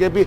KP,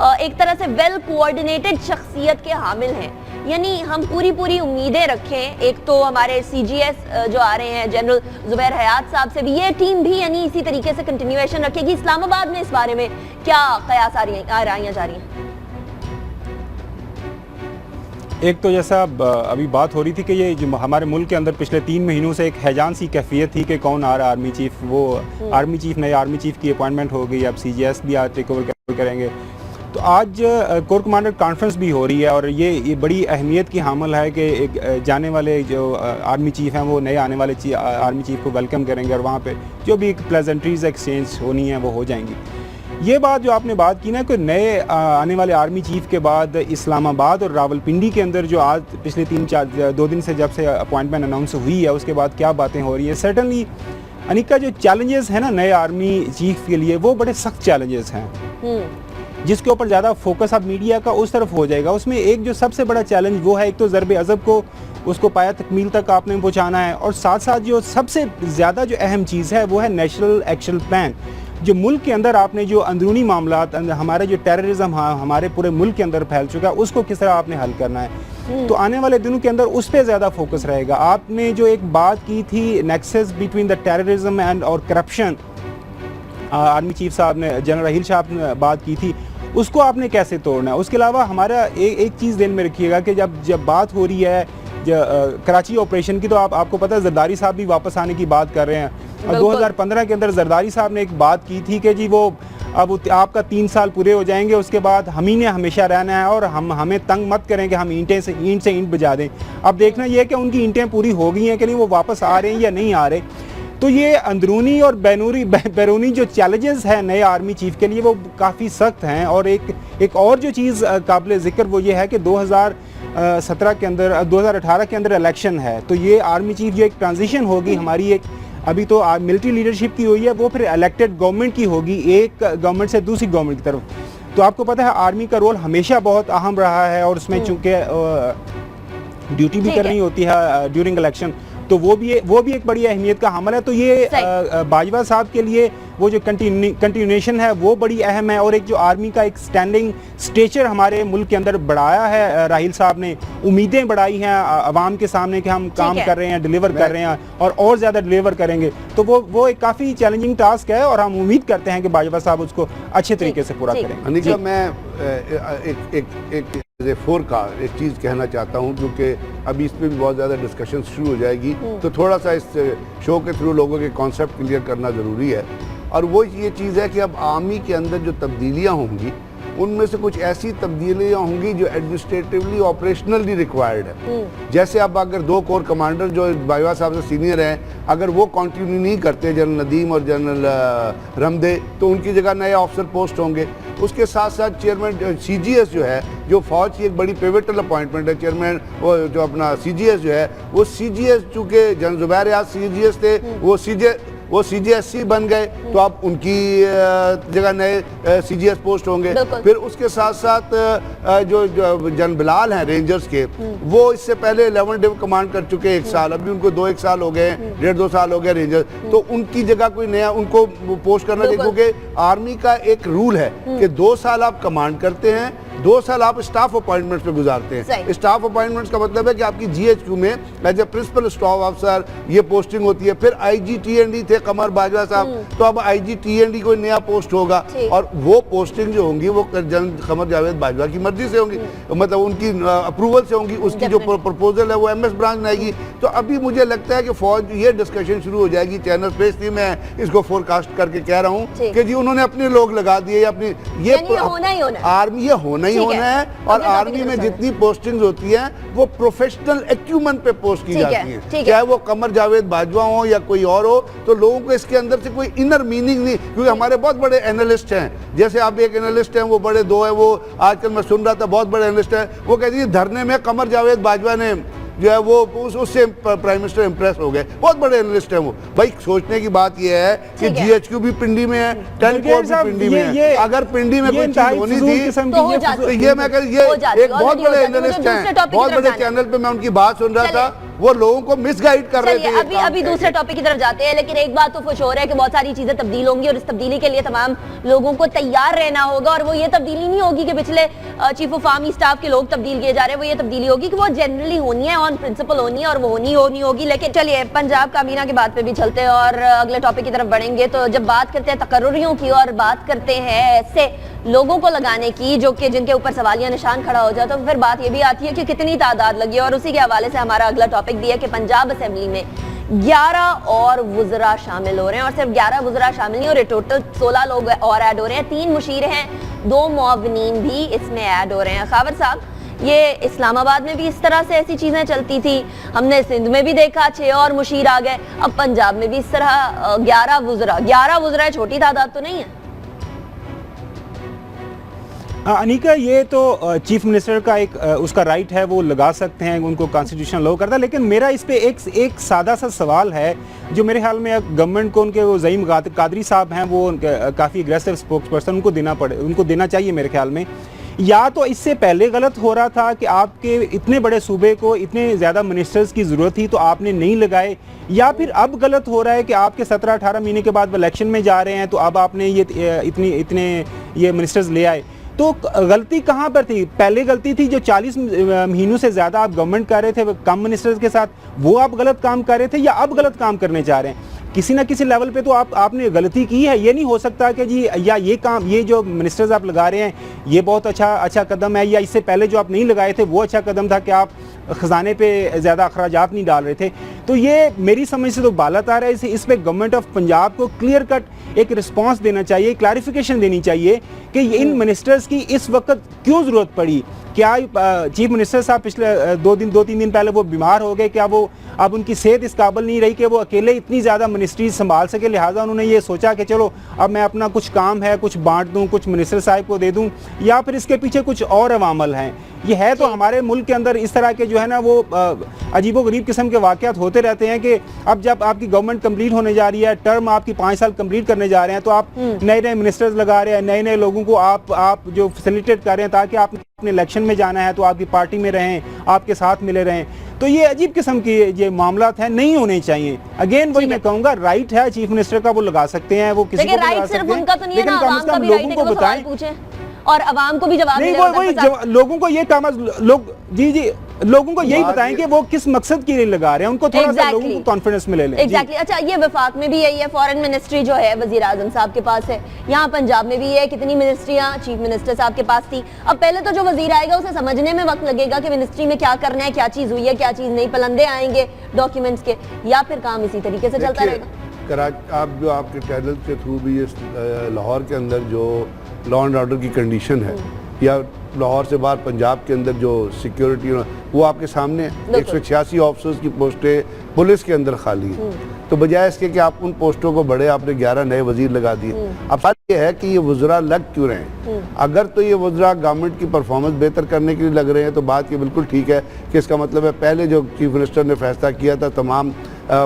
ایک طرح سے ویل کوآرڈینیٹڈ شخصیت کے حامل ہیں. یعنی ہم پوری امیدیں رکھیں. ایک تو ہمارے سی جی ایس جو آ رہے ہیں جنرل زبیر حیات صاحب سے بھی, یہ ٹیم بھی یعنی اسی طریقے سے کنٹینیویشن رکھے گی. اسلام آباد میں اس بارے میں کیا قیاس آرائیاں جا رہی ہیں؟ ایک تو جیسا ابھی بات ہو رہی تھی کہ یہ جو ہمارے ملک کے اندر پچھلے 3 مہینوں سے ایک ہیجان سی کیفیت تھی کہ کون آ رہا ہے آرمی چیف. وہ آرمی چیف نئے آرمی چیف کی اپوائنٹمنٹ ہو گئی, اب سی جی ایس بھی آج ٹیک اوور کریں گے. تو آج کور کمانڈر کانفرنس بھی ہو رہی ہے اور یہ بڑی اہمیت کی حامل ہے کہ ایک جانے والے جو آرمی چیف ہیں وہ نئے آنے والے آرمی چیف کو ویلکم کریں گے اور وہاں پہ جو بھی پلیزنٹریز ایکسچینج ہونی ہیں وہ ہو جائیں گی. یہ بات جو آپ نے بات کی نا کہ نئے آنے والے آرمی چیف کے بعد اسلام آباد اور راولپنڈی کے اندر جو آج پچھلے 2 دن سے جب سے اپوائنٹمنٹ اناؤنس ہوئی ہے اس کے بعد کیا باتیں ہو رہی ہیں. سرٹنلی انیکا جو چیلنجز ہیں نا نئے آرمی چیف کے لیے وہ بڑے سخت چیلنجز ہیں جس کے اوپر زیادہ فوکس اب میڈیا کا اس طرف ہو جائے گا. اس میں ایک جو سب سے بڑا چیلنج وہ ہے ایک تو ضرب عضب کو اس کو پایا تکمیل تک آپ نے پہنچانا ہے اور ساتھ ساتھ جو سب سے زیادہ جو اہم چیز ہے وہ ہے نیشنل ایکشن پلان. جو ملک کے اندر آپ نے جو اندرونی معاملات ہمارے جو ٹیررزم ہمارے پورے ملک کے اندر پھیل چکا ہے اس کو کس طرح آپ نے حل کرنا ہے. تو آنے والے دنوں کے اندر اس پہ زیادہ فوکس رہے گا. آپ نے جو ایک بات کی تھی nexus between the terrorism and اور کرپشن, آرمی چیف صاحب نے جنرل راحیل صاحب نے بات کی تھی, اس کو آپ نے کیسے توڑنا ہے. اس کے علاوہ ہمارا ایک چیز ذہن میں رکھیے گا کہ جب بات ہو رہی ہے کراچی آپریشن کی تو آپ کو پتہ ہے زرداری صاحب بھی واپس آنے کی بات کر رہے ہیں. اور 2015 کے اندر زرداری صاحب نے ایک بات کی تھی کہ جی وہ اب آپ کا 3 سال پورے ہو جائیں گے اس کے بعد ہم ہی نے ہمیشہ رہنا ہے اور ہمیں تنگ مت کریں کہ ہم اینٹ سے اینٹ بجا دیں. اب دیکھنا یہ ہے کہ ان کی اینٹیں پوری ہو گئی ہیں کہ نہیں, وہ واپس آ رہے ہیں یا نہیں آ رہے. تو یہ اندرونی اور بیرونی جو چیلنجز ہیں نئے آرمی چیف کے لیے وہ کافی سخت ہیں. اور ایک اور جو چیز قابل ذکر وہ یہ ہے کہ 2018 کے اندر الیکشن ہے. تو یہ آرمی چیف جو ایک ٹرانزیشن ہوگی ہماری, ایک ابھی تو ملٹری لیڈرشپ کی ہوئی ہے وہ پھر الیکٹڈ گورنمنٹ کی ہوگی, ایک گورنمنٹ سے دوسری گورنمنٹ کی طرف. تو آپ کو پتہ ہے آرمی کا رول ہمیشہ بہت اہم رہا ہے اور اس میں چونکہ ڈیوٹی بھی کرنی ہوتی ہے ڈیورنگ الیکشن تو وہ بھی ایک بڑی اہمیت کا حامل ہے. تو یہ باجوہ صاحب کے لیے وہ جو کنٹینیویشن ہے وہ بڑی اہم ہے. اور ایک جو آرمی کا ایک سٹینڈنگ سٹیچر ہمارے ملک کے اندر بڑھایا ہے راحیل صاحب نے, امیدیں بڑھائی ہیں عوام کے سامنے کہ ہم کام کر رہے ہیں, ڈیلیور کر رہے ہیں اور زیادہ ڈیلیور کریں گے. تو وہ ایک کافی چیلنجنگ ٹاسک ہے اور ہم امید کرتے ہیں کہ باجوہ صاحب اس کو اچھے طریقے سے پورا کریں گے. انیکا میں ایک چیز کہنا چاہتا ہوں کیونکہ ابھی اس پہ بھی بہت زیادہ ڈسکشن شروع ہو جائے گی تو تھوڑا سا اس شو کے تھرو لوگوں کے کانسیپٹ کلیئر کرنا ضروری ہے. اور وہ یہ چیز ہے کہ اب آرمی کے اندر جو تبدیلیاں ہوں گی ان میں سے کچھ ایسی تبدیلیاں ہوں گی جو ایڈمنسٹریٹولی آپریشنلی ریکوائرڈ ہے. جیسے اب اگر 2 کور کمانڈر جو باجوہ صاحب سے سینئر ہیں اگر وہ کنٹینیو نہیں کرتے, جنرل ندیم اور جنرل رمدے, تو ان کی جگہ نئے آفسر پوسٹ ہوں گے. اس کے ساتھ ساتھ چیئرمین سی جی ایس جو ہے جو فوج کی ایک بڑی پیوٹل اپوائنٹمنٹ ہے, چیئرمین وہ جو اپنا سی جی ایس جو ہے وہ سی جی ایس چونکہ جنرل زبیر ریاض سی جی ایس تھے وہ سی جی ایس سی بن گئے تو اب ان کی جگہ نئے سی جی ایس پوسٹ ہوں گے. پھر اس کے ساتھ ساتھ جو جنرل بلال ہیں رینجرز کے وہ اس سے پہلے 11 ڈیو کمانڈ کر چکے 1 سال, ابھی ان کو 1 سال ہو گئے, 1.5-2 سال ہو گئے رینجرز. تو ان کی جگہ کوئی نیا ان کو پوسٹ کرنا چاہیے کیونکہ آرمی کا ایک رول ہے کہ 2 سال آپ کمانڈ کرتے ہیں, 2 سال آپ اسٹاف اپوائنٹمنٹس پہ گزارتے ہیں. اسٹاف اپوائنٹمنٹس کا مطلب ہے کہ آپ کی جی ایچ کیو میں as a principle staff officer یہ پوسٹنگ ہوتی ہے. پھر آئی جی ٹی این ڈی تھے قمر باجوہ صاحب, تو اب آئی جی ٹی این ڈی کوئی نیا پوسٹ ہوگا اور وہ پوسٹنگ جو ہوں گی وہ جنرل قمر جاوید باجوہ کی مرضی سے ہوں گی, مطلب ان کی اپروول سے ہوں گی. اس کی جو پرپوزل ہے وہ ایم ایس برانچ میں آئے گی. تو ابھی مجھے لگتا ہے کہ فوج یہ ڈسکشن شروع ہو جائے گی چینل پہ, اس لیے میں اس کو فور کاسٹ کر کے کہہ رہا ہوں کہ جی انہوں نے اپنے لوگ لگا دیے اپنی آرمی یہ ہونا ہی ہونا ہے. اور آرمی میں جتنی پوسٹنگز ہوتی ہیں وہ پروفیشنل ایکیومنٹ پہ پوسٹ کی جاتی ہیں, چاہے وہ قمر جاوید باجوہ ہوں یا کوئی اور ہو. تو لوگوں کو اس کے اندر سے کوئی انر میننگ نہیں, کیونکہ ہمارے بہت بڑے اینالسٹ ہیں, جیسے آپ ایک اینالسٹ ہیں وہ بڑے 2 ہیں, وہ آج کل میں سن رہا تھا بہت بڑے اینالسٹ ہیں, وہ کہتے ہیں دھرنے میں قمر جاوید باجوہ نے جو ہے وہ اس سے پرائم منسٹر امپریس ہو گئے. بہت بڑے اینالسٹ ہیں وہ. بھائی سوچنے کی بات یہ ہے کہ جی ایچ کیو بھی پنڈی میں ہے, 10 کور بھی پنڈی میں ہے. اگر پنڈی میں کوئی چیز ہونی تھی تو یہ میں کہ یہ ایک بہت بڑے اینالسٹ ہیں, بہت بڑے چینل پہ میں ان کی بات سن رہا تھا, وہ لوگوں کو مس گائیڈ کر رہے تھے. ابھی دوسرے ٹاپک کی طرف جاتے ہیں, لیکن ایک بات تو خوش ہو رہا ہے کہ بہت ساری چیزیں تبدیل ہوں گی, اور اس تبدیلی کے لیے تمام لوگوں کو تیار رہنا ہوگا. اور وہ یہ تبدیلی نہیں ہوگی کہ پچھلے چیف آف آرمی اسٹاف کے لوگ تبدیل کیے جا رہے ہیں, وہ یہ تبدیلی ہوگی کہ وہ جنرلی ہونی ہے, آن پرنسپل ہونی ہے, اور وہ ہونی ہوگی. لیکن چلیے پنجاب کابینہ کی بات پہ بھی چلتے ہیں اور اگلے ٹاپک کی طرف بڑھیں گے. تو جب بات کرتے ہیں تقرریوں کی اور بات کرتے ہیں ایسے لوگوں کو لگانے کی جو کہ جن کے اوپر سوالیہ نشان کھڑا ہو جائے, تو پھر بات یہ بھی آتی ہے کہ کتنی تعداد لگی ہے. اور اسی کے حوالے سے ہمارا اگلا ٹاپک بھی ہے کہ پنجاب اسمبلی میں 11 اور وزراء شامل ہو رہے ہیں, اور صرف 11 وزراء شامل نہیں ہو رہے, ٹوٹل 16 لوگ اور ایڈ ہو رہے ہیں. 3 مشیر ہیں, 2 معاونین بھی اس میں ایڈ ہو رہے ہیں. خاور صاحب, یہ اسلام آباد میں بھی اس طرح سے ایسی چیزیں چلتی تھی, ہم نے سندھ میں بھی دیکھا 6 اور مشیر آ گئے, اب پنجاب میں بھی اس طرح 11 وزراء چھوٹی تعداد تو نہیں ہے. انیکا, یہ تو چیف منسٹر کا ایک اس کا رائٹ ہے, وہ لگا سکتے ہیں, ان کو کانسٹیٹیوشن لاؤ کرتا ہے. لیکن میرا اس پہ ایک سادہ سا سوال ہے جو میرے خیال میں گورنمنٹ کو, ان کے وہ زعیم قادری صاحب ہیں, وہ کافی اگریسو اسپوکس پرسن, ان کو دینا چاہیے میرے خیال میں. یا تو اس سے پہلے غلط ہو رہا تھا کہ آپ کے اتنے بڑے صوبے کو اتنے زیادہ منسٹرز کی ضرورت تھی تو آپ نے نہیں لگائے, یا پھر اب غلط ہو رہا ہے کہ آپ کے 17-18 مہینے کے بعد وہ الیکشن میں جا رہے ہیں تو اب آپ نے اتنے منسٹرز لے آئے. تو غلطی کہاں پر تھی؟ پہلے غلطی تھی جو 40 مہینوں سے زیادہ آپ گورنمنٹ کر رہے تھے کم منسٹرز کے ساتھ, وہ آپ غلط کام کر رہے تھے, یا اب غلط کام کرنے جا رہے ہیں؟ کسی نہ کسی لیول پہ تو آپ نے غلطی کی ہے. یہ نہیں ہو سکتا کہ جی یا یہ جو منسٹرز آپ لگا رہے ہیں یہ بہت اچھا قدم ہے, یا اس سے پہلے جو آپ نہیں لگائے تھے وہ اچھا قدم تھا کہ آپ خزانے پہ زیادہ اخراجات نہیں ڈال رہے تھے. تو یہ میری سمجھ سے تو بالات آ رہا ہے. اس پہ گورنمنٹ آف پنجاب کو کلیئر کٹ ایک رسپانس دینا چاہیے, کلیریفیکیشن دینی چاہیے کہ ان منسٹرز کی اس وقت کیوں ضرورت پڑی. کیا چیف منسٹر صاحب پچھلے 2-3 دن پہلے وہ بیمار ہو گئے, کیا وہ اب ان کی صحت اس قابل نہیں رہی کہ وہ اکیلے اتنی زیادہ منسٹریز سنبھال سکے, لہٰذا انہوں نے یہ سوچا کہ چلو اب میں اپنا کچھ کام ہے کچھ بانٹ دوں, کچھ منسٹر صاحب کو دے دوں, یا پھر اس کے پیچھے کچھ اور عوامل ہیں؟ یہ ہے تو ہمارے ملک کے اندر اس طرح کے جو ہے نا وہ عجیب و غریب قسم کے واقعات ہوتے رہتے ہیں کہ اب جب آپ کی گورنمنٹ کمپلیٹ ہونے جا رہی ہے, ٹرم آپ کی 5 سال کمپلیٹ کرنے جا رہے ہیں, تو آپ نئے منسٹرز لگا رہے ہیں, نئے لوگوں کو آپ جو فیسیلیٹیٹ کر رہے ہیں تاکہ آپ اپنے الیکشن میں جانا ہے تو آپ کی پارٹی میں رہیں, آپ کے ساتھ ملے رہیں. تو یہ عجیب قسم کی یہ معاملات ہیں, نہیں ہونے چاہیے. اگین وہی میں کہوں گا, رائٹ ہے چیف منسٹر کا, وہ لگا سکتے ہیں, وہ کسی کو لگا سکتے ہیں, لیکن کم از کم لوگوں کو بتائیں اور عوام کو بھی جواب نہیں, وہی لوگوں کو یہ کام لوگوں کو یہی بتائیں کہ وہ کس مقصد کے لیے لگا رہے ہیں, ان کو تھوڑا سا لوگوں کو کانفیڈنس میں لے لیں. ایگزیکٹلی. اچھا, یہ وفاق میں بھی یہی ہے, فارن منسٹری جو ہے وزیر اعظم صاحب کے پاس ہے, یہاں پنجاب میں بھی ہے, کتنی منسٹریاں چیف منسٹر صاحب کے پاس تھی. اب پہلے تو جو وزیر آئے گا اسے سمجھنے میں وقت لگے گا کہ منسٹری میں کیا کرنا ہے, کیا چیز ہوئی ہے, کیا چیز نہیں, پلندے آئیں گے ڈاکیومنٹس کے, یا پھر کام اسی طریقے سے چلتا رہے گا. آپ کے چینل کے تھرو بھی لاہور کے اندر جو لا اینڈ آرڈر کی کنڈیشن ہے, یا لاہور سے باہر پنجاب کے اندر جو سیکیورٹی, وہ آپ کے سامنے ہے. 186 آفیسرز کی پوسٹیں پولیس کے اندر خالی ہیں, تو بجائے اس کے کہ آپ ان پوسٹوں کو بڑھے, آپ نے 11 نئے وزیر لگا دیے. اب سوال یہ ہے کہ یہ وزراء لگ کیوں رہے ہیں؟ اگر تو یہ وزراء گورنمنٹ کی پرفارمنس بہتر کرنے کے لیے لگ رہے ہیں تو بات یہ بالکل ٹھیک ہے کہ اس کا مطلب ہے پہلے جو چیف منسٹر نے فیصلہ کیا تھا تمام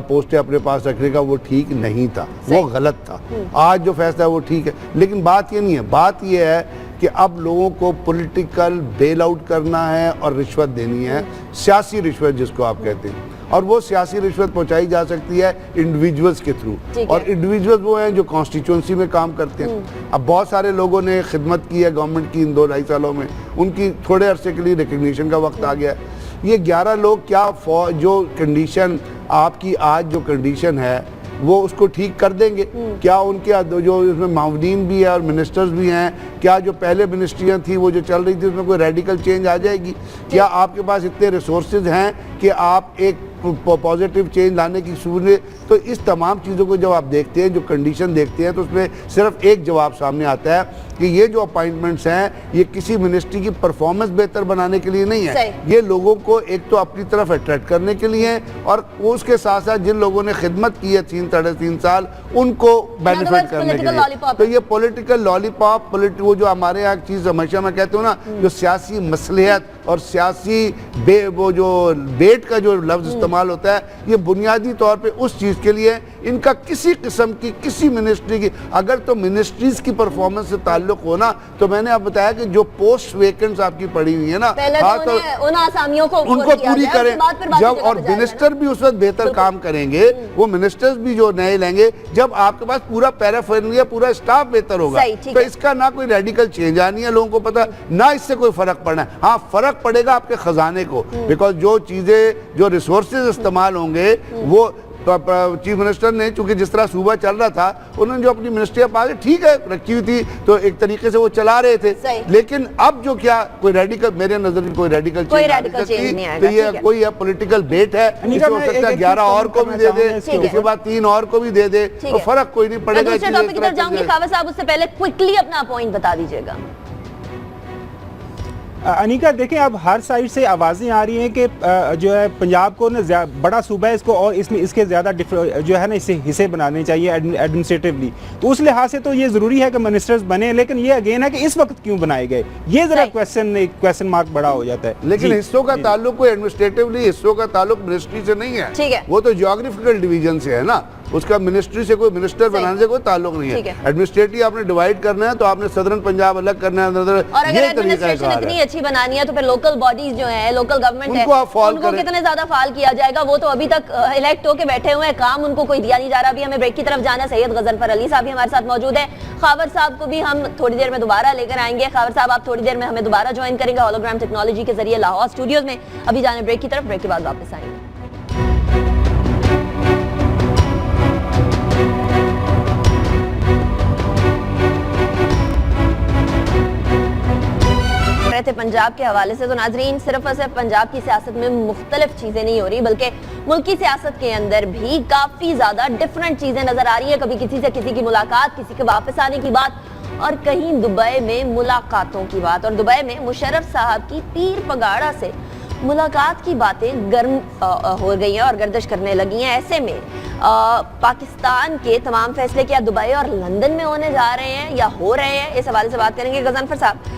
پوسٹیں اپنے پاس رکھنے کا, وہ ٹھیک نہیں تھا, وہ غلط تھا. آج جو فیصلہ ہے وہ ٹھیک ہے, لیکن بات یہ نہیں ہے. بات یہ ہے کہ اب لوگوں کو پولیٹیکل بیل آؤٹ کرنا ہے اور رشوت دینی ہے, سیاسی رشوت جس کو آپ کہتے ہیں, اور وہ سیاسی رشوت پہنچائی جا سکتی ہے انڈیویجولز کے تھرو, اور انڈیویجولز وہ ہیں جو کانسٹیچوئنسی میں کام کرتے ہیں. اب بہت سارے لوگوں نے خدمت کی ہے گورنمنٹ کی ان 2-2.5 سالوں میں, ان کی تھوڑے عرصے کے لیے ریکگنیشن کا وقت آ گیا ہے. یہ 11 لوگ کیا جو کنڈیشن آپ کی آج جو کنڈیشن ہے وہ اس کو ٹھیک کر دیں گے؟ کیا ان کے جو اس میں معاونین بھی ہیں اور منسٹرز بھی ہیں, کیا جو پہلے منسٹریاں تھیں وہ جو چل رہی تھی اس میں کوئی ریڈیکل چینج آ جائے گی؟ کیا آپ کے پاس اتنے ریسورسز ہیں کہ آپ ایک پازیٹیو چینج لانے کی صورت؟ تو اس تمام چیزوں کو جب آپ دیکھتے ہیں, جو کنڈیشن دیکھتے ہیں, تو اس میں صرف ایک جواب سامنے آتا ہے کہ یہ جو اپائنٹمنٹس ہیں یہ کسی منسٹری کی پرفارمنس بہتر بنانے کے لیے نہیں ہے, یہ لوگوں کو ایک تو اپنی طرف اٹریکٹ کرنے کے لیے ہیں, اور اس کے ساتھ ساتھ جن لوگوں نے خدمت کی ہے 3-3.5 سال ان کو بینیفٹ کرنے کے لیے. تو یہ پولیٹیکل لالی پاپ, وہ جو ہمارے یہاں چیز ہمیشہ میں کہتا ہوں نا, جو سیاسی مصلحت اور سیاسی وہ جو بیٹ کا جو لفظ استعمال ہوتا ہے, یہ بنیادی طور پہ اس چیز کے لیے ان کا کسی قسم کی کسی منسٹری کی اگر تو منسٹریز کی پرفارمنس سے تعلق ہونا تو میں نے آپ بتایا کہ جو پوسٹ ویکنٹس آپ کی پڑی ہوئی ہیں نا ان آسامیوں کو ان کو پوری کریں جب اور منسٹر بھی اس وقت بہتر کام کریں گے وہ منسٹرز بھی جو نئے لیں گے جب آپ کے پاس پورا پیرافرنیا پورا اسٹاف بہتر ہوگا تو اس کا نہ کوئی ریڈیکل چینج آنی ہے لوگوں کو پتا نہ اس سے کوئی فرق پڑنا ہے ہاں فرق پڑے گا آپ کے خزانے کو بیکاز جو چیزیں جو ریسورسز استعمال ہوں گے وہ چیف منسٹر نے چونکہ جس طرح صوبہ چل رہا تھا انہوں نے جو اپنی منسٹری اب آگے ٹھیک ہے رکھی ہوئی تھی تو ایک طریقے سے وہ چلا رہے تھے لیکن اب جو کیا کوئی ریڈیکل میرے نظر میں کوئی ریڈیکل چینج نہیں تو یہ کوئی پولیٹیکل بیٹ ہے اس ہو سکتا ہے 11 اور کو بھی دے دے اس کے بعد 3 اور کو بھی دے دے تو فرق کوئی نہیں پڑے گا دوسرے ٹاپک کی طرف جاؤں گی خاور صاحب اس سے پہلے کوئکلی اپنا پوائنٹ بتا دیجئے گا انیکا دیکھیں اب ہر سائڈ سے آوازیں آ رہی ہیں کہ جو ہے پنجاب کو نا بڑا صوبہ ہے اس کو اور اس میں اس کے زیادہ جو ہے نا اسے حصے بنانے چاہیے ایڈمنسٹریٹولی تو اس لحاظ سے تو یہ ضروری ہے کہ منسٹرز بنے لیکن یہ اگین ہے کہ اس وقت کیوں بنائے گئے یہ ذرا کویسچن مارک بڑا ہو جاتا ہے لیکن حصوں کا تعلق کوئی ایڈمنسٹریٹولی حصوں کا تعلق منسٹری سے نہیں ہے وہ تو جیوگرافیکل ڈویژن سے ہے نا اس کا منسٹری سے کوئی منسٹر بنانے سے کوئی تعلق نہیں ہے ایڈمنسٹریٹو آپ نے ڈیوائیڈ کرنا ہے تو آپ نے صدرن پنجاب الگ کرنا ہے اور اگر ایڈمنسٹریشن اتنی اچھی بنانی ہے تو پھر لوکل باڈیز جو ہیں لوکل گورنمنٹ ہے ان کو کتنے زیادہ فعال کیا جائے گا وہ تو ابھی تک الیکٹ ہو کے بیٹھے ہوئے ہیں کام ان کو کوئی دیا نہیں جا رہا ابھی ہمیں بریک کی طرف جانا سید غضنفر علی صاحب بھی ہمارے ساتھ موجود ہیں خاور صاحب کو بھی ہم تھوڑی دیر میں دوبارہ لے کر آئیں گے خاور صاحب آپ تھوڑی دیر میں ہمیں دوبارہ جوائن کریں گے ہولوگرام ٹیکنالوجی کے ذریعے لاہور اسٹوڈیوز میں ابھی جانے بریک کی طرف بریک کے بعد واپس آئیں گے تھے پنجاب کے حوالے سے تو ناظرین صرف اور صرف پنجاب کی سیاست میں مختلف چیزیں نہیں ہو رہی بلکہ ملکی سیاست کے اندر بھی کافی زیادہ ڈیفرنٹ چیزیں نظر آ رہی ہیں کبھی کسی سے کسی کی ملاقات کسی کے واپس آنے کی بات اور کہیں دبئی میں ملاقاتوں کی بات اور دبئی میں مشرف صاحب کی پیر پگاڑا سے ملاقات کی باتیں گرم ہو گئی ہیں اور گردش کرنے لگی ہیں ایسے میں پاکستان کے تمام فیصلے کیا دبئی اور لندن میں ہونے جا رہے ہیں یا ہو رہے ہیں اس حوالے سے بات کریں گے غضنفر صاحب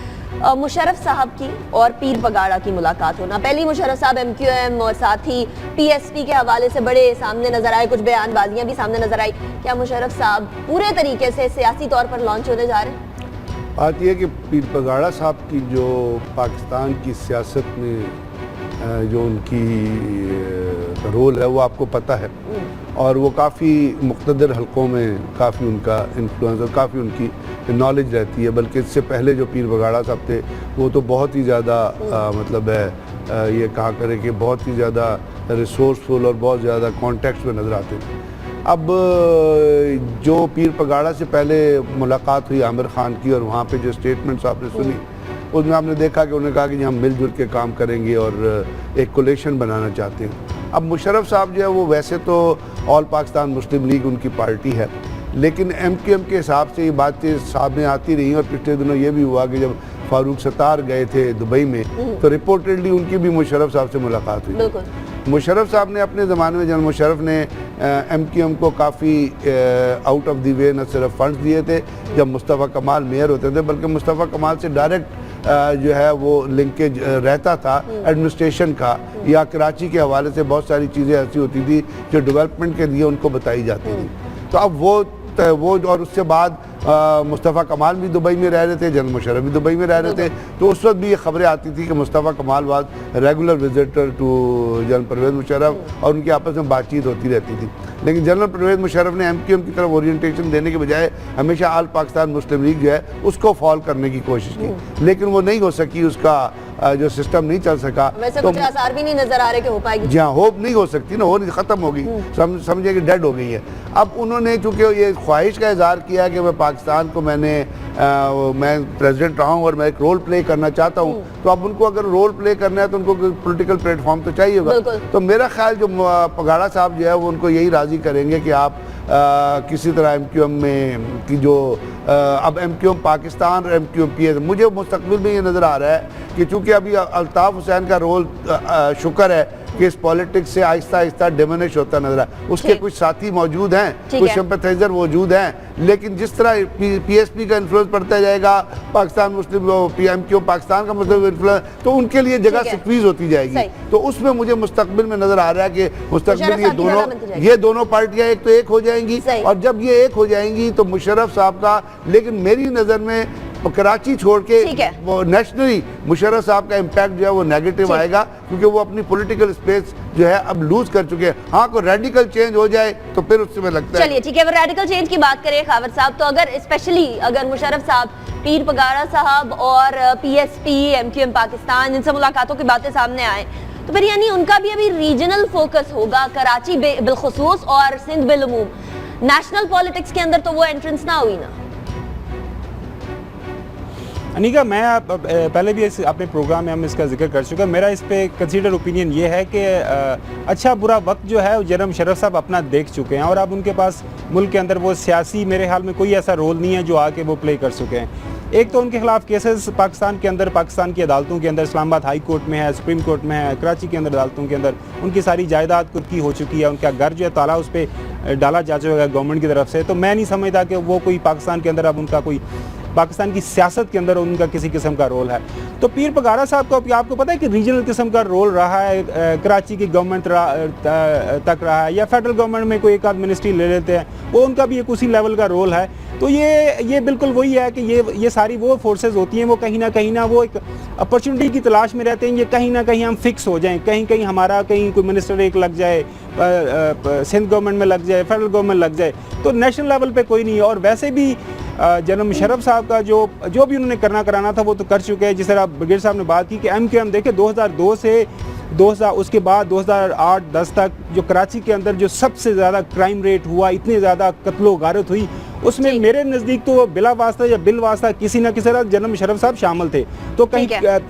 مشرف صاحب کی اور پیر پگاڑا کی ملاقات ہونا پہلی مشرف صاحب ایم کیو ایم اور ساتھ ہی پی ایس پی کے حوالے سے بڑے سامنے نظر آئے کچھ بیان بازیاں بھی سامنے نظر آئی کیا مشرف صاحب پورے طریقے سے سیاسی طور پر لانچ ہونے جا رہے ہیں بات یہ ہے کہ پیر پگاڑا صاحب کی جو پاکستان کی سیاست میں جو ان کی رول ہے وہ آپ کو پتہ ہے اور وہ کافی مقتدر حلقوں میں کافی ان کا انفلوئنس اور کافی ان کی نالج رہتی ہے بلکہ اس سے پہلے جو پیر پگاڑا صاحب تھے وہ تو بہت ہی زیادہ مطلب ہے یہ کہا کرے کہ بہت ہی زیادہ ریسورسفل اور بہت زیادہ کانٹیکٹس میں نظر آتے تھے اب جو پیر پگاڑا سے پہلے ملاقات ہوئی عامر خان کی اور وہاں پہ جو اسٹیٹمنٹس آپ نے سنی اس میں آپ نے دیکھا کہ انہوں نے کہا کہ ہم مل جل کے کام کریں گے اور ایک کولیشن بنانا چاہتے ہیں اب مشرف صاحب جو ہے وہ ویسے تو آل پاکستان مسلم لیگ ان کی پارٹی ہے لیکن ایم کیو ایم کے حساب سے یہ باتیں سامنے آتی رہی اور پچھلے دنوں یہ بھی ہوا کہ جب فاروق ستار گئے تھے دبئی میں تو رپورٹڈلی ان کی بھی مشرف صاحب سے ملاقات ہوئی مشرف صاحب نے اپنے زمانے میں جنرل مشرف نے ایم کیو ایم کو کافی آؤٹ آف دی وے نہ صرف فنڈز دیے تھے جب مصطفیٰ کمال میئر ہوتے تھے بلکہ مصطفیٰ کمال سے ڈائریکٹ جو ہے وہ لنکیج رہتا تھا ایڈمنسٹریشن کا یا کراچی کے حوالے سے بہت ساری چیزیں ایسی ہوتی تھی جو ڈیولپمنٹ کے لیے ان کو بتائی جاتی تھی تو اب وہ اور اس سے بعد مصطفیٰ کمال بھی دبئی میں رہ رہے تھے جنرل مشرف بھی دبئی میں رہ رہے تھے تو اس وقت بھی یہ خبریں آتی تھی کہ Mustafa Kamal was regular visitor to general Pervez Musharraf اور ان کی آپس میں بات چیت ہوتی رہتی تھی لیکن جنرل پرویز مشرف نے ایم کیو ایم کی طرف اورینٹیشن دینے کے بجائے ہمیشہ آل پاکستان مسلم لیگ جو ہے اس کو فال کرنے کی کوشش کی لیکن وہ نہیں ہو سکی اس کا جو سسٹم نہیں چل سکا ویسے کچھ آثار بھی نہیں نظر آ رہے کہ ہو پائے گی جی ہاں ہوپ نہیں ہو سکتی نا ختم ہو گئی سمجھے کہ ڈیڈ ہو گئی ہے اب انہوں نے چونکہ یہ خواہش کا اظہار کیا کہ میں پاکستان کو میں پریزیڈنٹ رہا ہوں اور میں ایک رول پلے کرنا چاہتا ہوں تو اب ان کو اگر رول پلے کرنا ہے تو ان کو پولیٹیکل پلیٹ فارم تو چاہیے ہوگا تو میرا خیال جو پگاڑا صاحب جو ہے وہ ان کو یہی راضی کریں گے کہ آپ کسی طرح ایم کیو ایم میں کی جو اب ایم کیو ایم پاکستان اور ایم کیو ایم پی ہے مجھے مستقبل میں یہ نظر آ رہا ہے کہ چونکہ ابھی الطاف حسین کا رول شکر ہے کہ اس پالیٹکس سے آہستہ آہستہ ڈیمونش ہوتا نظر آئے. اس کے ٹھیک. کچھ ساتھی موجود ہیں, ٹھیک کچھ ہے. سمپتھائزر موجود ہیں, لیکن جس طرح پی ایس پی کا انفلوئنس پڑتا جائے گا, پاکستان مسلم پی ایم کیو پاکستان کا مطلب انفلوئنس, تو ان کے لیے جگہ ٹھیک ہے. سکویز ہوتی جائے گی. صحیح. تو اس میں مجھے مستقبل میں نظر آ رہا ہے کہ مستقبل مشرف صاحب کی جگہ بنتی جائے گی. یہ دونوں پارٹیاں ایک تو ایک ہو جائیں گی, صحیح. اور جب یہ ایک ہو جائیں گی تو مشرف صاحب کا, لیکن میری نظر میں کراچی چھوڑ کے ٹھیک ہے. وہ نیشنلی مشرف صاحب کا امپیکٹ جو ہے وہ نیگیٹو ٹھیک. آئے گا, کیونکہ وہ اپنی پولیٹیکل اسپیس جو ہے اب لوز کر چکے ہیں. ہاں کوئی ریڈیکل چینج ہو جائے تو پھر اس سے میں لگتا ہے. چلیے ٹھیک ہے, اگر ریڈیکل چینج کی بات کریں خاور صاحب, تو اگر اسپیشلی اگر مشرف صاحب, پیر پگارا صاحب اور P S P, M Q M Pakistan, ان سے ملاقاتوں کی باتیں سامنے آئیں, تو پھر یعنی ان کا بھی ابھی ریجنل فوکس ہوگا کراچی بالخصوص اور سندھ بالعموم. نیشنل پالیٹکس کے اندر تو وہ انٹرنس نہ ہوئی نا. انیکا, میں پہلے بھی اپنے پروگرام میں ہم اس کا ذکر کر چکا. میرا اس پہ کنسیڈر اوپینین یہ ہے کہ اچھا برا وقت جو ہے جناب مشرف صاحب اپنا دیکھ چکے ہیں, اور اب ان کے پاس ملک کے اندر وہ سیاسی میرے خیال میں کوئی ایسا رول نہیں ہے جو آ کے وہ پلے کر چکے ہیں. ایک تو ان کے خلاف کیسز پاکستان کے اندر, پاکستان کی عدالتوں کے اندر, اسلام آباد ہائی کورٹ میں ہے, سپریم کورٹ میں ہے, کراچی کے اندر عدالتوں کے اندر ان کی ساری جائیداد خود کی ہو چکی ہے. ان کا گھر جو ہے تالا اس پہ ڈالا جا چکا ہے گورنمنٹ کی طرف سے. تو میں نہیں سمجھتا کہ وہ کوئی پاکستان کے اندر اب ان کا کوئی پاکستان کی سیاست کے اندر ان کا کسی قسم کا رول ہے. تو پیر پگارا صاحب کو آپ کو پتہ ہے کہ ریجنل قسم کا رول رہا ہے, کراچی کی گورنمنٹ تک رہا ہے, یا فیڈرل گورنمنٹ میں کوئی ایک آدھ منسٹری لے لیتے ہیں, وہ ان کا بھی ایک اسی لیول کا رول ہے. تو یہ بالکل وہی ہے کہ یہ ساری وہ فورسز ہوتی ہیں, وہ کہیں نہ وہ ایک اپرچونٹی کی تلاش میں رہتے ہیں. یہ کہیں نہ کہیں ہم فکس ہو جائیں, کہیں ہمارا کہیں کوئی منسٹر ایک لگ جائے, سندھ گورنمنٹ میں لگ جائے, فیڈرل گورنمنٹ لگ جائے, تو نیشنل لیول پہ کوئی نہیں ہے. اور ویسے بھی جناب مشرف صاحب کا جو بھی انہوں نے کرانا تھا وہ تو کر چکے ہیں. جس طرح برگیڈ صاحب نے بات کی کہ ایم کیو ایم دیکھیں 2002 سے اس کے بعد 2008-10 تک جو کراچی کے اندر جو سب سے زیادہ کرائم ریٹ ہوا, اتنے زیادہ قتل و غارت ہوئی, اس میں میرے نزدیک تو بلا واسطہ یا بل واسطہ کسی نہ کسی طرح جناب مشرف صاحب شامل تھے. تو کہیں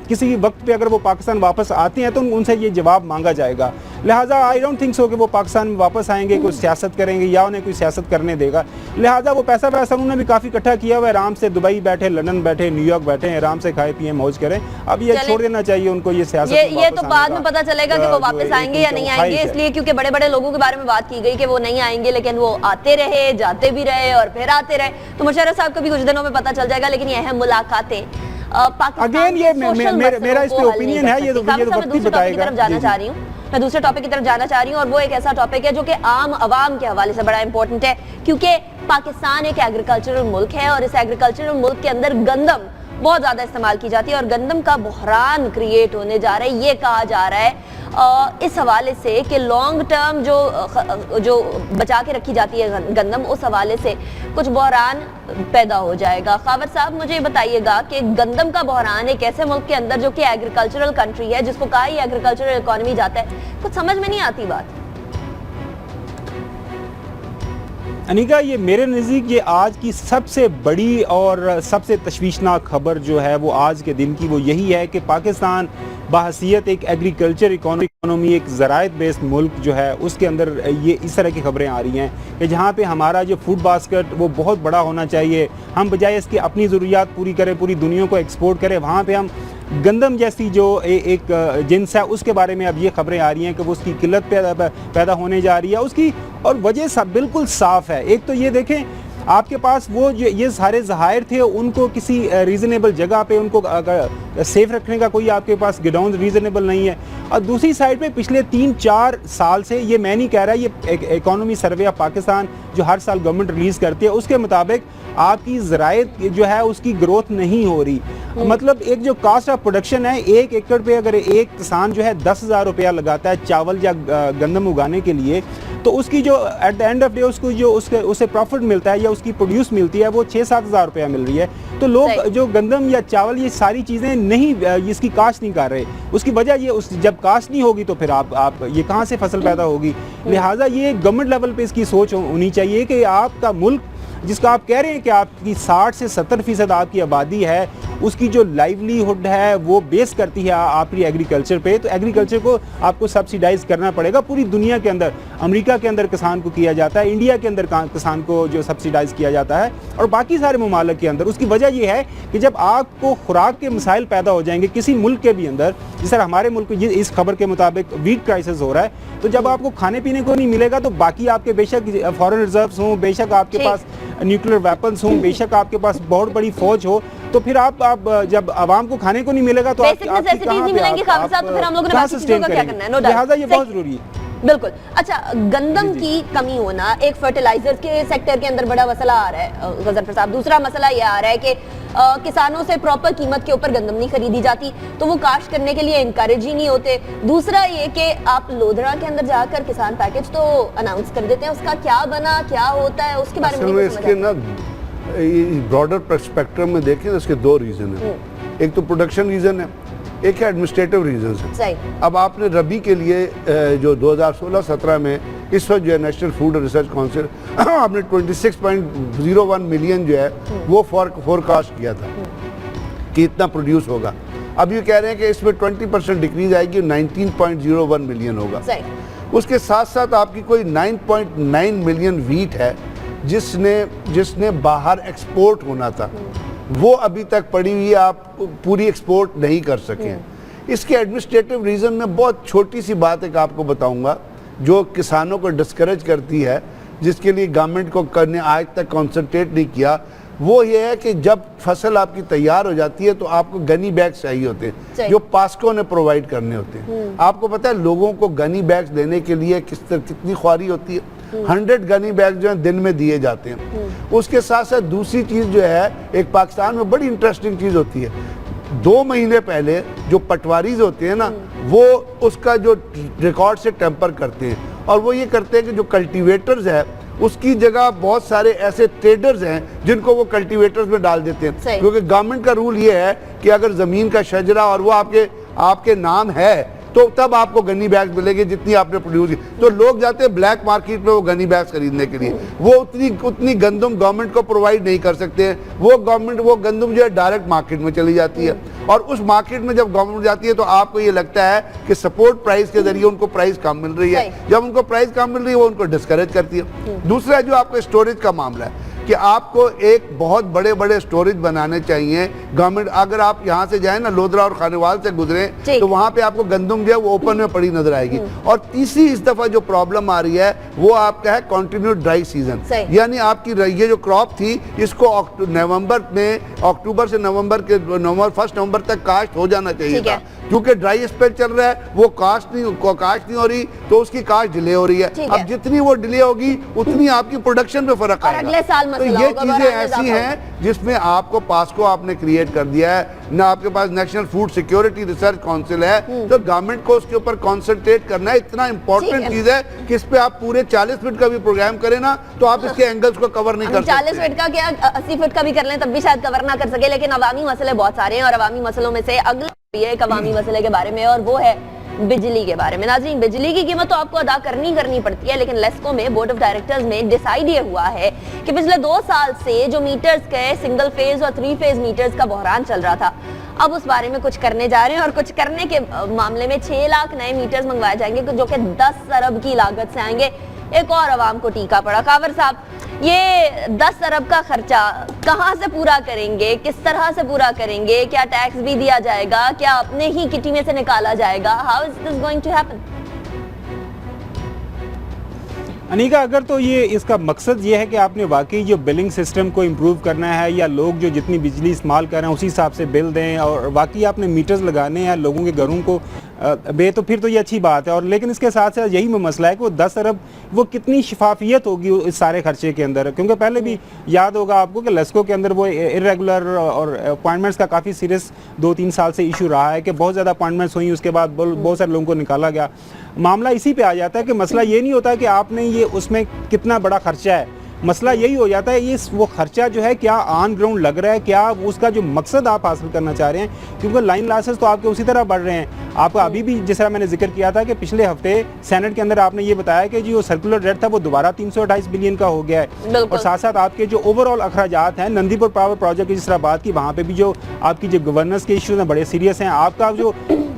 کسی وقت پہ اگر وہ پاکستان واپس آتے ہیں تو ان سے یہ جواب مانگا جائے گا. لہٰذا آئی ڈونٹ تھنک سو کہ وہ پاکستان میں واپس آئیں گے, کوئی سیاست کریں گے یا انہیں کوئی سیاست کرنے دے گا. لہٰذا وہ پیسہ انہوں نے بھی کافی اکٹھا کیا ہوا ہے, آرام سے دبئی بیٹھے, لندن بیٹھے, نیو یارک بیٹھے ہیں, آرام سے کھائے پیے موج کریں. اب یہ چھوڑ دینا چاہیے ان کو یہ سیاست. یہ تو بعد میں پتہ چلے گا کہ وہ واپس آئیں گے یا نہیں آئیں گے, اس لیے کیونکہ بڑے بڑے لوگوں کے بارے میں بات کی گئی کہ وہ نہیں آئیں گے, لیکن وہ آتے رہے, جاتے بھی رہے اور پھر آتے رہے. تو مشرف صاحب کو بھی کچھ دنوں میں پتہ چل جائے گا. لیکن یہ اہم ملاقاتیں اگین یہ میرا اس پہ اوپینین ہے, یہ وقت ہی بتائے گا. میں دوسرے ٹاپک کی طرف جانا چاہ رہی ہوں, اور وہ ایک ایسا ٹاپک ہے جو کہ عام عوام کے حوالے سے بڑا امپورٹنٹ ہے, کیونکہ پاکستان ایک ایگریکلچرل ملک ہے, اور اس ایگریکلچرل ملک کے اندر گندم بہت زیادہ استعمال کی جاتی ہے, اور گندم کا بحران کریٹ ہونے جا رہا ہے. یہ کہا جا رہا ہے اس حوالے سے کہ لانگ ٹرم جو بچا کے رکھی جاتی ہے گندم, اس حوالے سے کچھ بحران پیدا ہو جائے گا. خاور صاحب مجھے بتائیے گا کہ گندم کا بحران ایک ایسے ملک کے اندر جو کہ ایگریکلچرل کنٹری ہے, جس کو کہا ہی ایگریکلچرل اکانومی جاتا ہے, کچھ سمجھ میں نہیں آتی بات. انیکا, یہ میرے نزدیک یہ آج کی سب سے بڑی اور سب سے تشویشناک خبر جو ہے وہ آج کے دن کی وہ یہی ہے کہ پاکستان بحیثیت ایک ایگریکلچر اکانومی, ایک زراعت بیسڈ ملک جو ہے, اس کے اندر یہ اس طرح کی خبریں آ رہی ہیں کہ جہاں پہ ہمارا جو فوڈ باسکٹ وہ بہت بڑا ہونا چاہیے, ہم بجائے اس کی اپنی ضروریات پوری کریں, پوری دنیا کو ایکسپورٹ کریں, وہاں پہ ہم گندم جیسی جو ایک جنس ہے اس کے بارے میں اب یہ خبریں آ رہی ہیں کہ وہ اس کی قلت پیدا ہونے جا رہی ہے. اس کی اور وجہ بالکل صاف ہے. ایک تو یہ دیکھیں آپ کے پاس وہ یہ سارے ذخائر تھے, ان کو کسی ریزنیبل جگہ پہ ان کو سیف رکھنے کا کوئی آپ کے پاس گڈاؤن ریزنیبل نہیں ہے. اور دوسری سائڈ پہ پچھلے 3-4 سال سے, یہ میں نہیں کہہ رہا, یہ اکانومی سروے آف پاکستان جو ہر سال گورنمنٹ ریلیز کرتی ہے, اس کے مطابق آپ کی زراعت جو ہے اس کی گروتھ نہیں ہو رہی. مطلب ایک جو کاسٹ آف پروڈکشن ہے, 1 ایکڑ پہ اگر ایک کسان جو ہے 10,000 روپیہ لگاتا ہے چاول یا گندم اگانے کے لیے, تو اس کی جو at the end of day اس کو جو اسے پروفٹ ملتا ہے یا اس کی پروڈیوس ملتی ہے وہ 6-7 ہزار روپیہ مل رہی ہے. تو لوگ جو گندم یا چاول یہ ساری چیزیں نہیں, اس کی کاشت نہیں کر رہے. اس کی وجہ یہ جب کاشت نہیں ہوگی تو پھر آپ یہ کہاں سے فصل پیدا ہوگی. لہٰذا یہ گورنمنٹ لیول پہ اس کی سوچ ہونی چاہیے کہ آپ کا ملک جس کا آپ کہہ رہے ہیں کہ آپ کی 60 سے 70% آپ کی آبادی ہے, اس کی جو لائیولیہڈ ہے وہ بیس کرتی ہے آپ کی ایگریکلچر پہ. تو ایگریکلچر کو آپ کو سبسیڈائز کرنا پڑے گا. پوری دنیا کے اندر, امریکہ کے اندر کسان کو کیا جاتا ہے, انڈیا کے اندر کسان کو جو سبسیڈائز کیا جاتا ہے, اور باقی سارے ممالک کے اندر. اس کی وجہ یہ ہے کہ جب آپ کو خوراک کے مسائل پیدا ہو جائیں گے کسی ملک کے بھی اندر, جس طرح ہمارے ملک اس خبر کے مطابق ویٹ کرائسس ہو رہا ہے, تو جب آپ کو کھانے پینے کو نہیں ملے گا تو باقی آپ کے بے شک فورن ریزروز ہوں, بے شک آپ کے پاس نیوکلیر ویپنز ہوں, بے شک آپ کے پاس بہت بڑی فوج ہو, تو پھر آپ جب عوام کو کھانے کو نہیں ملے گا تو لہٰذا یہ بہت ضروری ہے. بالکل. اچھا, گندم کی کمی ہونا ایک فرٹیلائزر کے سیکٹر کے اندر بڑا مسئلہ آ رہا ہے غضنفر صاحب. دوسرا مسئلہ یہ آ رہا ہے کہ کسانوں سے پراپر قیمت کے اوپر گندم نہیں خریدی جاتی, تو وہ کاشت کرنے کے لیے انکریج ہی نہیں ہوتے. دوسرا یہ کہ آپ لودھرا کے اندر جا کر کسان پیکج تو اناؤنس کر دیتے ہیں, اس کا کیا بنا, کیا ہوتا ہے, اس کے بارے میں اس کے نا براڈر پرسپیکٹو میں دیکھیں اس کے دو ریزن ہیں. ایک تو پروڈکشن ریزن ہے, ایک ہے ایڈمنسٹریٹو ریزنز ہیں. اب آپ نے ربی کے لیے جو 2016-17 میں اس وقت جو ہے نیشنل فوڈ ریسرچ کونسل آپ نے 26.01 ملین جو ہے وہ فورکاسٹ کیا تھا کہ اتنا پروڈیوس ہوگا. اب یہ کہہ رہے ہیں کہ اس میں 20% ڈکریز آئے گی, 19.01 ملین ہوگا. اس کے ساتھ ساتھ آپ کی کوئی 9.9 ملین ویٹ ہے جس نے باہر ایکسپورٹ ہونا تھا, وہ ابھی تک پڑی ہوئی, آپ پوری ایکسپورٹ نہیں کر سکے. اس کے ایڈمنسٹریٹو ریزن میں بہت چھوٹی سی بات ایک آپ کو بتاؤں گا جو کسانوں کو ڈسکریج کرتی ہے, جس کے لیے گورنمنٹ کو کرنے آج تک کانسنٹریٹ نہیں کیا. وہ یہ ہے کہ جب فصل آپ کی تیار ہو جاتی ہے تو آپ کو گنی بیگز چاہیے ہوتے ہیں جو پاسکو نے پرووائڈ کرنے ہوتے ہیں. آپ کو پتہ ہے لوگوں کو گنی بیگز دینے کے لیے کتنی خواری ہوتی ہے. 100 گنی بیگ جو ہیں دن میں دیے جاتے ہیں. اس کے ساتھ ساتھ دوسری چیز جو ہے ایک پاکستان میں بڑی انٹرسٹنگ چیز ہوتی ہے, 2 مہینے پہلے جو پٹواریز ہوتے ہیں نا وہ اس کا جو ریکارڈ سے ٹیمپر کرتے ہیں, اور وہ یہ کرتے ہیں کہ جو کلٹیویٹرز ہے اس کی جگہ بہت سارے ایسے ٹریڈرز ہیں جن کو وہ کلٹیویٹرز میں ڈال دیتے ہیں, کیونکہ گورنمنٹ کا رول یہ ہے کہ اگر زمین کا شجرہ اور وہ آپ کے نام ہے تو تب آپ کو گنی بیگز ملے گی جتنی آپ نے پروڈیوس کی. تو لوگ جاتے ہیں بلیک مارکیٹ میں وہ گنی بیگز خریدنے کے لیے. وہ اتنی گندم گورنمنٹ کو پرووائڈ نہیں کر سکتے ہیں. وہ گندم جو ہے ڈائریکٹ مارکیٹ میں چلی جاتی ہے, اور اس مارکیٹ میں جب گورنمنٹ جاتی ہے تو آپ کو یہ لگتا ہے کہ سپورٹ پرائز کے ذریعے ان کو پرائز کم مل رہی ہے. جب ان کو پرائز کم مل رہی ہے وہ ان کو ڈسکریج کرتی ہے. دوسرا جو آپ کو اسٹوریج کا معاملہ ہے کہ آپ کو ایک بہت بڑے اسٹوریج بنانے چاہیے گورنمنٹ. اگر آپ یہاں سے جائیں نا لودھرا اور خانیوال سے گزریں تو وہاں پہ آپ کو گندم جو ہے وہ اوپن میں پڑی نظر آئے گی. اور تیسری اس دفعہ جو پرابلم آ رہی ہے وہ آپ کا ہے کنٹینیو ڈرائی سیزن, یعنی آپ کی یہ جو کراپ تھی اس کو اکتوبر سے نومبر 1 نومبر تک کاشت ہو جانا چاہیے تھا. کیونکہ ڈرائی اسپیل چل رہا ہے وہ کاشت نہیں ہو رہی تو اس کی کاشت ڈیلے ہو رہی ہے. اب جتنی وہ ڈیلے ہوگی اتنی آپ کی پروڈکشن پہ فرق آئے گا. تو یہ چیزیں ایسی ہیں جس میں آپ کو پاسکو آپ نے کریٹ کر دیا ہے, نہ آپ کے پاس national food security research council ہے. تو گورنمنٹ کو اس کے اوپر کانسنٹریٹ کرنا ہے, اتنا امپورٹنٹ چیز ہے کہ اس پہ آپ پورے 40 منٹ کا بھی پروگرام کریں نا تو آپ اس کے اینگلز کو کور نہیں کر سکتے. 40 منٹ کا کیا 80 منٹ کا بھی کر لیں تب بھی شاید کور نہ کر سکے. لیکن عوامی مسئلے بہت سارے ہیں, اور عوامی مسئلوں میں سے اگلا یہ ایک عوامی مسئلے کے بارے میں, اور وہ ہے بجلی کے بارے میں. ناظرین, بجلی کی قیمت تو آپ کو ادا کرنی پڑتی ہے, لیکن لیسکو میں بورڈ آف ڈائریکٹرز میں ڈیسائیڈ یہ ہوا ہے کہ پچھلے 2 سال سے جو میٹرز کے سنگل فیز اور 3 فیز میٹرز کا بحران چل رہا تھا, اب اس بارے میں کچھ کرنے جا رہے ہیں, اور کچھ کرنے کے معاملے میں 6 لاکھ نئے میٹرز منگوائے جائیں گے جو کہ 10 ارب کی لاگت سے آئیں گے. ایک اور عوام کو ٹیکا پڑا. کاور صاحب, یہ 10 ارب کا خرچہ کہاں سے پورا کریں گے, کس طرح سے پورا کریں گے, کیا ٹیکس بھی دیا جائے گا, کیا اپنے ہی کٹی میں سے نکالا جائے گا, how is this going to happen? Anika, اگر تو یہ اس کا مقصد یہ ہے کہ آپ نے واقعی جو بلنگ سسٹم کو امپروو کرنا ہے یا لوگ جو جتنی بجلی استعمال کر رہے ہیں اسی حساب سے بل دیں, اور واقعی آپ نے میٹرز لگانے ہیں لوگوں کے گھروں کو تو پھر تو یہ اچھی بات ہے. اور لیکن اس کے ساتھ ساتھ یہی مسئلہ ہے کہ وہ 10 ارب وہ کتنی شفافیت ہوگی اس سارے خرچے کے اندر, کیونکہ پہلے بھی یاد ہوگا آپ کو کہ لیسکو کے اندر وہ ارریگولر اور اپوائنٹمنٹس کا کافی سیریس 2-3 سال سے ایشو رہا ہے کہ بہت زیادہ اپوائنٹمنٹس ہوئیں, اس کے بعد بہت سارے لوگوں کو نکالا گیا. معاملہ اسی پہ آ جاتا ہے کہ مسئلہ یہ نہیں ہوتا کہ آپ نے یہ اس میں کتنا بڑا خرچہ ہے, مسئلہ یہی ہو جاتا ہے یہ وہ خرچہ جو ہے کیا آن گراؤنڈ لگ رہا ہے, کیا اس کا جو مقصد آپ حاصل کرنا چاہ رہے ہیں, کیونکہ لائن لاسز تو آپ کے اسی طرح بڑھ رہے ہیں. آپ کا ابھی بھی جس طرح میں نے ذکر کیا تھا کہ پچھلے ہفتے سینٹ کے اندر آپ نے یہ بتایا کہ جو سرکولر ڈیٹ تھا وہ دوبارہ 328 بلین کا ہو گیا ہے, اور ساتھ ساتھ آپ کے جو اوور آل اخراجات ہیں نندی پور پاور پروجیکٹ کی جس طرح بات کی وہاں پہ بھی جو آپ کی جو گورننس کے ایشوز ہیں بڑے سیریس ہیں. آپ کا جو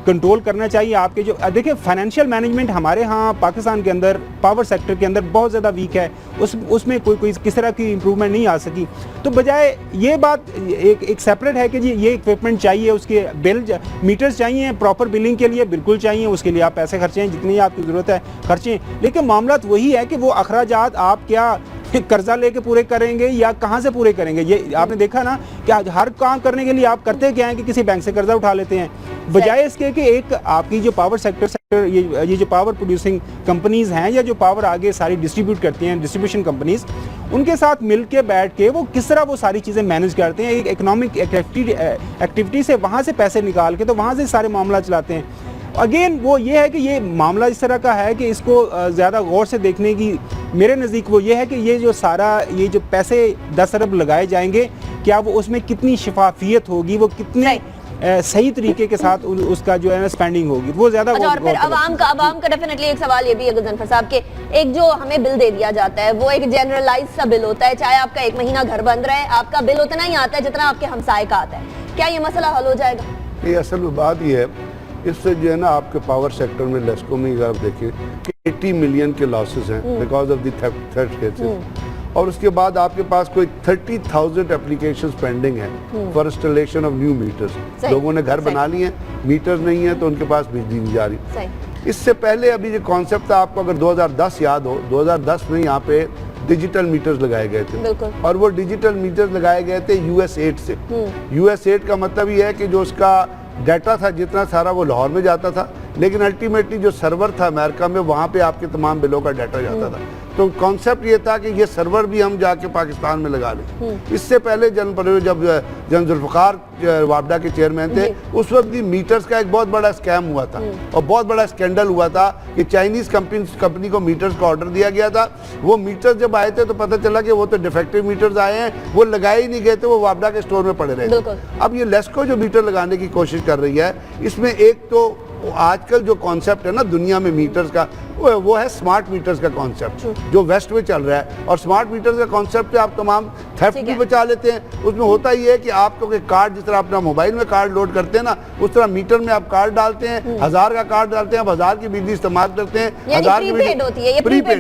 کنٹرول کرنا چاہیے آپ کے جو دیکھیں فائنینشیل مینجمنٹ ہمارے ہاں پاکستان کے اندر پاور سیکٹر کے اندر بہت زیادہ ویک ہے, اس میں کوئی کس طرح کی امپروومنٹ نہیں آ سکی. تو بجائے یہ بات ایک سیپریٹ ہے کہ جی یہ اکوپمنٹ چاہیے, اس کے بل میٹرز چاہیے پراپر بلنگ کے لیے بالکل چاہیے, اس کے لیے آپ پیسے خرچیں جتنی آپ کی ضرورت ہے خرچیں, لیکن معاملات وہی ہے کہ وہ اخراجات آپ کیا قرضہ لے کے پورے کریں گے یا کہاں سے پورے کریں گے. یہ آپ نے دیکھا نا کہ ہر کام کرنے کے لیے آپ کرتے کیا ہیں کہ کسی بینک سے قرضہ اٹھا لیتے ہیں, بجائے اس کے کہ ایک آپ کی جو پاور سیکٹر یہ جو پاور پروڈیوسنگ کمپنیز ہیں یا جو پاور آگے ساری ڈسٹریبیوٹ کرتی ہیں ڈسٹریبیوشن کمپنیز, ان کے ساتھ مل کے بیٹھ کے وہ کس طرح وہ ساری چیزیں مینیج کرتے ہیں ایک اکنامک ایکٹیویٹی سے, وہاں سے پیسے نکال کے تو وہاں سے سارے معاملات چلاتے ہیں. اگین وہ یہ ہے کہ یہ معاملہ اس طرح کا ہے کہ اس کو زیادہ غور سے دیکھنے کی میرے نزدیک وہ یہ ہے کہ یہ جو سارا یہ جو پیسے 10 ارب لگائے جائیں گے کیا وہ اس میں کتنی شفافیت ہوگی, وہ کتنے صحیح طریقے کے ساتھ اس کا جو ہے نا سپینڈنگ ہوگی, وہ زیادہ. اور پھر عوام کا ڈیفینیٹلی ایک سوال یہ بھی ہے غضنفر صاحب کہ ایک جو ہمیں بل دے دیا جاتا ہے وہ ایک جنرلائز سا بل ہوتا ہے, چاہے آپ کا 1 مہینہ گھر بند رہے آپ کا بل اتنا ہی آتا ہے جتنا آپ کے ہمسائے کا آتا ہے. کیا یہ مسئلہ حل ہو جائے گا؟ یہ اصل بات یہ ہے اس سے جو ہے نا آپ کے پاور سیکٹر میں لیسکو میں اگر آپ دیکھیں کہ 80 ملین کے لاسز ہیں because of the third cases, اور اس کے بعد آپ کے پاس کوئی 30,000 اپلیکیشنز پینڈنگ ہیں for installation of new meters. لوگوں نے گھر بنا لیے ہیں, میٹرز نہیں ہیں تو ان کے پاس بجلی نہیں جا رہی. اس سے پہلے ابھی جو کانسیپٹ تھا آپ کو اگر 2010 یاد ہو, 2010 میں یہاں پہ ڈیجیٹل میٹرز لگائے گئے تھے, اور وہ ڈیجیٹل میٹرز لگائے گئے تھے US8 سے. US8 کا مطلب یہ ہے کہ جو اس کا ڈیٹا تھا جتنا سارا وہ لاہور میں جاتا تھا, لیکن الٹیمیٹلی جو سرور تھا امریکہ میں وہاں پہ آپ کے تمام بلوں کا ڈیٹا جاتا تھا. تو کانسیپٹ یہ تھا کہ یہ سرور بھی ہم جا کے پاکستان میں لگا لیں. اس سے پہلے جب جنرل ذوالفقار وابڈا کے چیئرمین تھے اس وقت بھی میٹرز کا ایک بہت بڑا اسکیم ہوا تھا اور بہت بڑا اسکینڈل ہوا تھا کہ چائنیز کمپنی کو میٹرز کا آرڈر دیا گیا تھا. وہ میٹرز جب آئے تھے تو پتہ چلا کہ وہ تو ڈیفیکٹیو میٹرز آئے ہیں, وہ لگائے ہی نہیں گئے تھے, وہ وابڈا کے سٹور میں پڑے رہے تھے. اب یہ لیسکو جو میٹر لگانے کی کوشش کر رہی ہے اس میں ایک تو آج کل جو کانسیپٹ ہے نا دنیا میں میٹرز کا وہ ہے سمارٹ میٹرز کا کانسیپٹ جو ویسٹ میں چل رہا ہے. اور سمارٹ میٹرز کا کانسیپٹ پہ آپ تمام تھیفٹ بھی بچا لیتے ہیں. اس میں ہوتا یہ ہے کہ آپ کو کارڈ جس طرح اپنا موبائل میں کارڈ لوڈ کرتے ہیں نا اس طرح میٹر میں آپ کارڈ ڈالتے ہیں, 1000 کا کارڈ ڈالتے ہیں, آپ 1000 کی بجلی استعمال کرتے ہیں, 1000 کی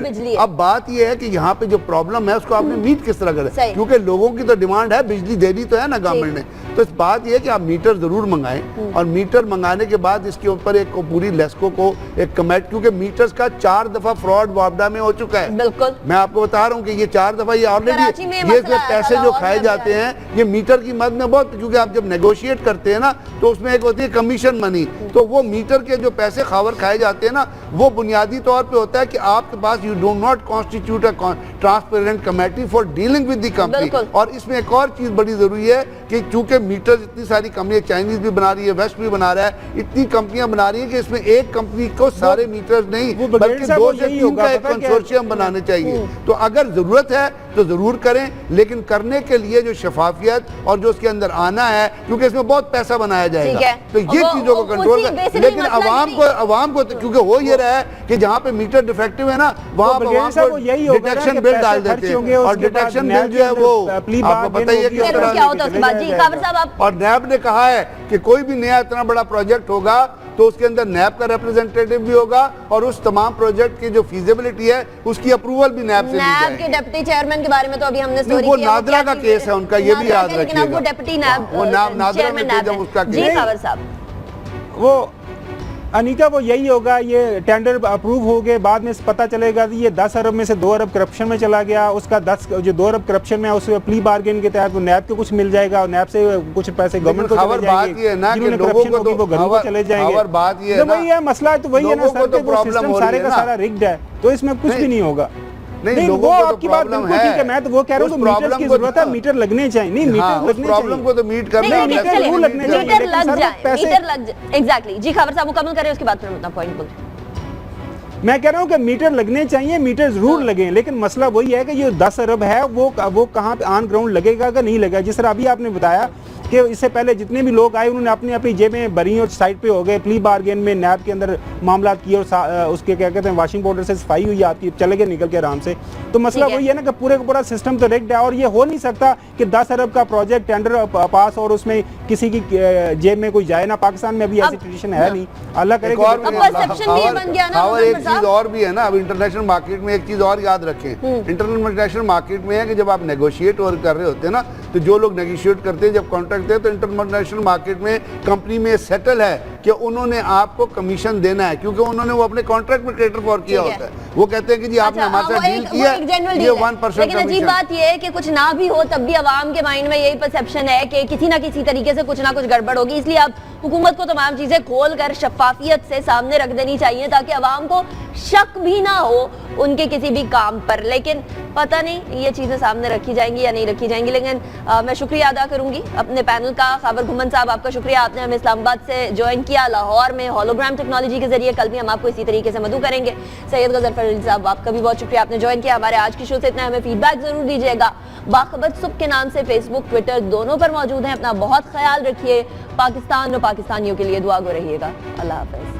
بجلی. اب بات یہ ہے کہ یہاں پہ جو پرابلم ہے اس کو آپ نے میٹ کس طرح کرے, کیونکہ لوگوں کی تو ڈیمانڈ ہے, بجلی دینی تو ہے نا گورنمنٹ نے. تو اس بات یہ ہے کہ آپ میٹر ضرور منگائیں, اور میٹر منگانے کے بعد اس کے اوپر ایک پوری لیسکو کو ایک کمیٹ, کیونکہ میٹرز کا 4 دفعہ فراڈ وابڈا میں ہو چکا ہے. بالکل میں آپ کو بتا رہا ہوں کہ یہ 4 دفعہ یہ آلریڈی یہ پیسے جو کھائے جاتے ہیں یہ میٹر کی مد میں بہت, کیونکہ آپ جب نیگوشیٹ کرتے ہیں نا تو اس میں ایک ہوتی ہے کمیشن منی, تو وہ میٹر کے جو پیسے خاور کھائے جاتے ہیں نا وہ بنیادی طور پہ ہوتا ہے کہ آپ کے پاس you do not constitute a transparent committee for dealing with the company. اور اس میں ایک اور چیز بڑی ضروری ہے کہ چونکہ میٹرز اتنی ساری کمپنیاں چائنیز بھی بنا رہی ہے, ویسٹ بھی بنا رہا ہے, اتنی کمپنیاں بنا رہی ہیں کہ اس میں ایک کمپنی کو سارے میٹرز نہیں بلکہ 2 سے 3 کا ایک کنسورشیم بنانے چاہیے. تو اگر ضرورت ہے تو ضرور کریں, لیکن کرنے کے لیے جو شفافیت اور جو اس کے اندر آنا ہے, کیونکہ اس میں بہت پیسہ بنایا جائے گا, تو یہ چیزوں کو کنٹرول کریں. لیکن عوام کو کیونکہ ہو یہ رہا ہے کہ جہاں پہ میٹر ڈیفیکٹو ہے نا وہاں پہ عوام کو ڈیٹیکشن بل ڈال دیتے ہیں, اور ڈیٹیکشن بل جو ہے وہ آپ کو پتہ ہی ہے کس طرح. اور نیب نے کہا ہے کہ کوئی بھی نیا اتنا بڑا پروجیکٹ ہوگا تو اس کے اندر نیب کا ریپرزینٹیٹیو بھی ہوگا, اور اس تمام پروجیکٹ کی جو فیزیبلٹی ہے اس کی اپروول بھی نیب سے لی جائے. نیب کے ڈپٹی چیئرمین کے بارے میں تو ابھی ہم نے سٹوری کی, وہ نادرا کا کیس ہے ان کا, یہ بھی یاد رکھیے گا. وہ ڈپٹی نیب وہ نادرا میں تھے جب اس کا کیس. جی خاور صاحب وہ انیکا وہ یہی ہوگا, یہ ٹینڈر اپروو ہو گئے, بعد میں پتہ چلے گا یہ 10 ارب میں سے 2 ارب کرپشن میں چلا گیا, اس کا 2 ارب کرپشن میں اس پلی بارگین کے تحت وہ نیب کو کچھ مل جائے گا, اور نیب سے کچھ پیسے گورنمنٹ کو چلے جائیں گے, جنہوں نے کرپشن ہوگی وہ گھروں کو چلے جائیں گے. تو وہی ہے مسئلہ, تو وہی ہے نا سر کہ وہ سسٹم سارے کا سارا رگڈ ہے, تو اس میں کچھ بھی نہیں ہوگا. نہیں وہ آپ کی بات بالکل ٹھیک ہے, میں تو وہ کہہ رہا ہوں کہ میٹر کی ضرورت ہے, میٹر لگنے چاہیے. نہیں میٹر لگنے چاہیے, پرابلم کو تو میٹ کرنا ہے, میٹر ضرور لگنے چاہیے, میٹر لگ جائے, میٹر لگ جائے. ایگزیکٹلی جی خاور صاحب مکمل کریں, اس کے بعد پھر ہم اپنا پوائنٹ بولیں. میں کہہ رہا ہوں کہ میٹر لگنے چاہیے, میٹر ضرور لگیں, لیکن مسئلہ وہی ہے کہ یہ 10 ارب ہے وہ کہاں پہ آن گراؤنڈ لگے گا کہ نہیں لگے گا. جس طرح ابھی آپ نے بتایا کہ اس سے پہلے جتنے بھی لوگ آئے انہوں نے اپنی اپنی جیبیں بری اور سائٹ پہ ہو گئے, پلی بارگین میں نیب کے اندر معاملات کیے اور اس کے کیا کہتے ہیں واشنگ پاؤڈر سے صفائی ہوئی آپ کی, چلے گئے نکل کے آرام سے. تو مسئلہ وہی ہے نا کہ پورے کا پورا سسٹم تو ریگڈ ہے, اور یہ ہو نہیں سکتا کہ 10 ارب کا پروجیکٹ ٹینڈر پاس اور اس میں کسی کی جیب میں کوئی جائے نا. پاکستان میں ابھی ایسی ٹریڈیشن ہے نہیں, اللہ کرے. ایک چیز اور بھی ہے نا, اب انٹرنیشنل مارکیٹ میں ایک چیز اور یاد رکھیں, انٹرنیشنل مارکیٹ میں ہے کہ جب آپ نیگوشیٹ کر رہے ہوتے ہیں نا, تو جو لوگ نیگوشیٹ کرتے ہیں جب کانٹریکٹ دے تو انٹرنیشنل مارکیٹ میں کمپنی میں سیٹل ہے کہ انہوں نے آپ کو کمیشن دینا ہے, کیونکہ انہوں نے وہ اپنے کانٹریکٹ میں کیٹر فار کیا ہوتا ہے. وہ کہتے ہیں کہ جی آپ نے ہمارے ساتھ ڈیل کیا ہے, یہ 1% لیکن عجیب بات یہ ہے کہ کچھ نہ بھی ہو تب بھی عوام کے مائنڈ میں یہی پرسیپشن ہے کہ کسی نہ کسی طریقے سے کچھ نہ کچھ گڑبڑ ہوگی. اس لیے اب حکومت کو تمام چیزیں کھول کر شفافیت سے سامنے رکھ دینی چاہیے تاکہ عوام کو شک بھی نہ ہو ان کے کسی بھی کام پر. لیکن پتہ نہیں یہ چیزیں سامنے رکھی جائیں گی یا نہیں رکھی جائیں گی. لیکن میں شکریہ ادا کروں گی اپنے پینل کا. خاور گھمن صاحب آپ کا شکریہ, آپ نے ہمیں اسلام آباد سے جوائن کیا لاہور میں ہولوگرام ٹیکنالوجی کے ذریعے. کل بھی ہم آپ کو اسی طریقے سے مدعو کریں گے. سید غضنفر علی صاحب آپ کا بھی بہت شکریہ, آپ نے جوائن کیا. ہمارے آج کی شو سے اتنا, ہمیں فیڈ بیک ضرور دیجیے گا. باخبر صبح کے نام سے فیس بک ٹویٹر دونوں پر موجود ہیں. اپنا بہت خیال رکھیے. پاکستان اور پاکستانیوں کے لیے دعا گو رہیے گا. اللہ حافظ.